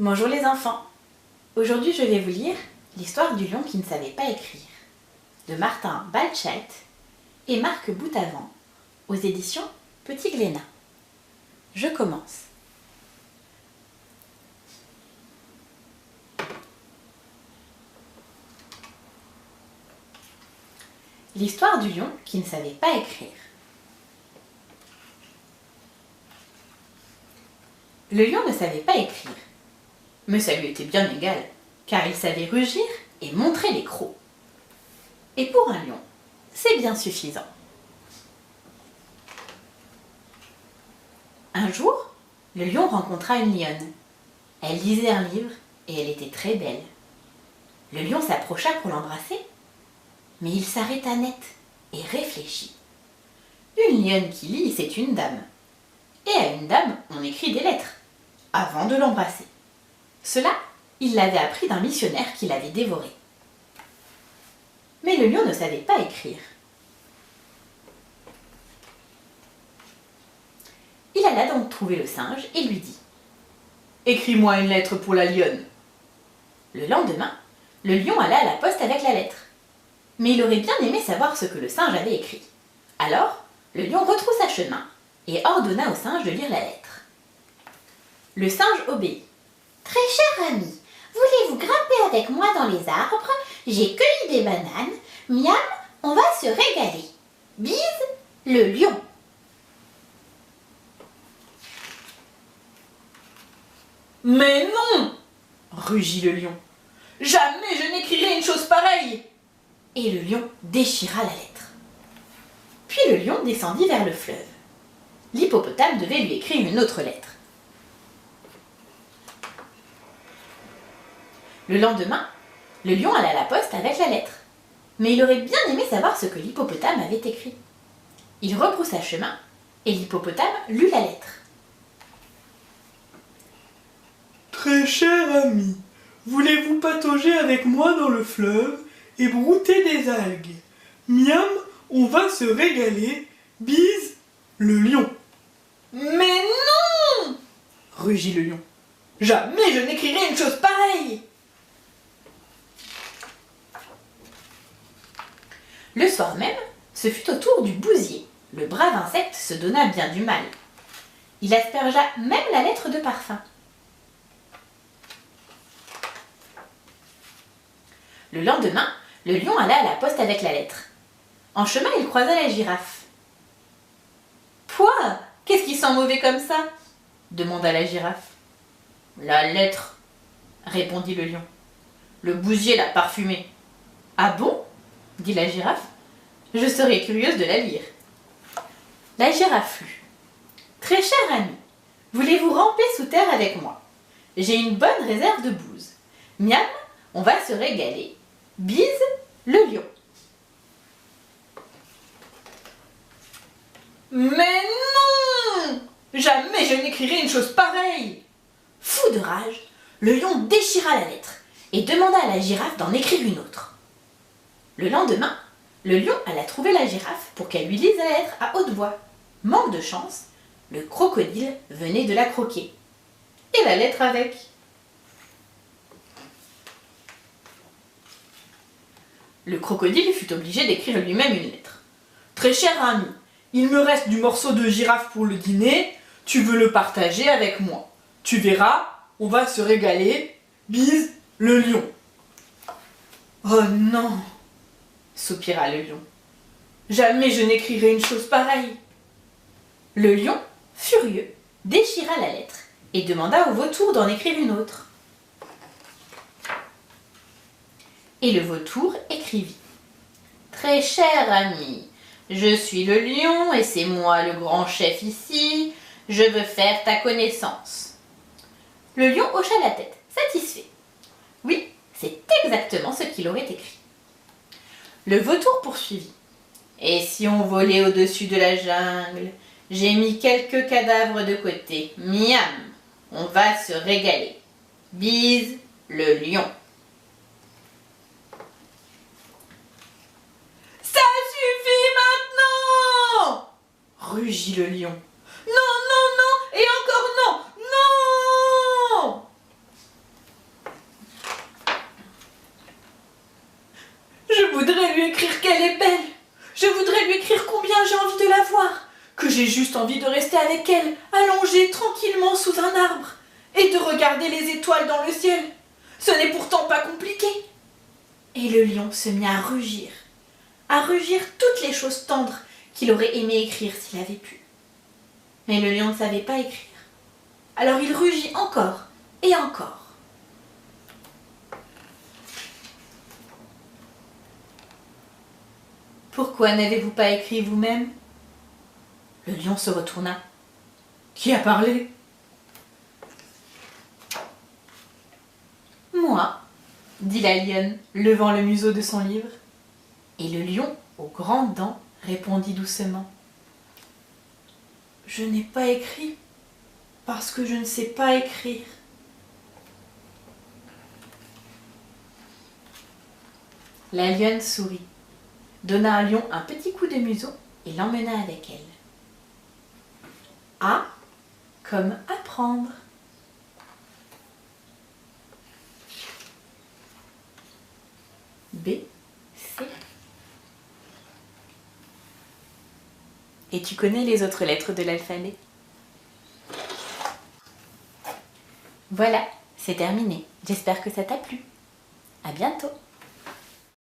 Bonjour les enfants. Aujourd'hui je vais vous lire l'histoire du lion qui ne savait pas écrire de Martin Baltschait et Marc Boutavant aux éditions Petit Glénat. Je commence. L'histoire du lion qui ne savait pas écrire. Le lion ne savait pas écrire, mais ça lui était bien égal, car il savait rugir et montrer les crocs. Et pour un lion, c'est bien suffisant. Un jour, le lion rencontra une lionne. Elle lisait un livre et elle était très belle. Le lion s'approcha pour l'embrasser, mais il s'arrêta net et réfléchit. Une lionne qui lit, c'est une dame. Et à une dame, on écrit des lettres, avant de l'embrasser. Cela, il l'avait appris d'un missionnaire qui l'avait dévoré. Mais le lion ne savait pas écrire. Il alla donc trouver le singe et lui dit « Écris-moi une lettre pour la lionne. » Le lendemain, le lion alla à la poste avec la lettre. Mais il aurait bien aimé savoir ce que le singe avait écrit. Alors, le lion retroussa chemin et ordonna au singe de lire la lettre. Le singe obéit. « Très cher ami, voulez-vous grimper avec moi dans les arbres? J'ai cueilli des bananes. Miam, on va se régaler. Bise, le lion. » « Mais non !» rugit le lion. « Jamais je n'écrirai une chose pareille !» Et le lion déchira la lettre. Puis le lion descendit vers le fleuve. L'hippopotame devait lui écrire une autre lettre. Le lendemain, le lion alla à la poste avec la lettre. Mais il aurait bien aimé savoir ce que l'hippopotame avait écrit. Il rebroussa chemin et l'hippopotame lut la lettre. Très cher ami, voulez-vous patauger avec moi dans le fleuve et brouter des algues? Miam, on va se régaler. Bise, le lion. Mais non! Rugit le lion. Jamais je n'écrirai une chose pareille! Le soir même, ce fut au tour du bousier. Le brave insecte se donna bien du mal. Il aspergea même la lettre de parfum. Le lendemain, le lion alla à la poste avec la lettre. En chemin, il croisa la girafe. « Pouah, qu'est-ce qui sent mauvais comme ça ?» demanda la girafe. « La lettre, » répondit le lion. « Le bousier l'a parfumée. »« Ah bon ?» dit la girafe. « Je serais curieuse de la lire. » La girafe lut. « Très cher ami, voulez-vous ramper sous terre avec moi? J'ai une bonne réserve de bouse. Miam, on va se régaler. Bise, le lion. » Mais non! Jamais je n'écrirai une chose pareille! Fou de rage, le lion déchira la lettre et demanda à la girafe d'en écrire une autre. Le lendemain, le lion alla trouver la girafe pour qu'elle lui lise la lettre à haute voix. Manque de chance, le crocodile venait de la croquer. Et la lettre avec. Le crocodile fut obligé d'écrire lui-même une lettre. « Très cher ami, il me reste du morceau de girafe pour le dîner, tu veux le partager avec moi. Tu verras, on va se régaler. Bise, le lion. » Oh non, soupira le lion. Jamais je n'écrirai une chose pareille. Le lion, furieux, déchira la lettre et demanda au vautour d'en écrire une autre. Et le vautour écrivit. « Très cher ami, je suis le lion et c'est moi le grand chef ici. Je veux faire ta connaissance. » Le lion hocha la tête, satisfait. Oui, c'est exactement ce qu'il aurait écrit. Le vautour poursuivit. « Et si on volait au-dessus de la jungle? J'ai mis quelques cadavres de côté. Miam, on va se régaler. Bise, le lion. » Rugit le lion. « Non, non, non, et encore non, non !» j'ai juste envie de rester avec elle, allongée tranquillement sous un arbre, et de regarder les étoiles dans le ciel. Ce n'est pourtant pas compliqué. » Et le lion se mit à rugir toutes les choses tendres qu'il aurait aimé écrire s'il avait pu. Mais le lion ne savait pas écrire. Alors il rugit encore et encore. « Pourquoi n'avez-vous pas écrit vous-même » Le lion se retourna. « Qui a parlé ?»« Moi, » dit la lionne, levant le museau de son livre. Et le lion, aux grandes dents, répondit doucement. « Je n'ai pas écrit parce que je ne sais pas écrire. » La lionne sourit, donna à lion un petit coup de museau et l'emmena avec elle. A comme apprendre. B, C. Et tu connais les autres lettres de l'alphabet? Voilà, c'est terminé. J'espère que ça t'a plu. À bientôt.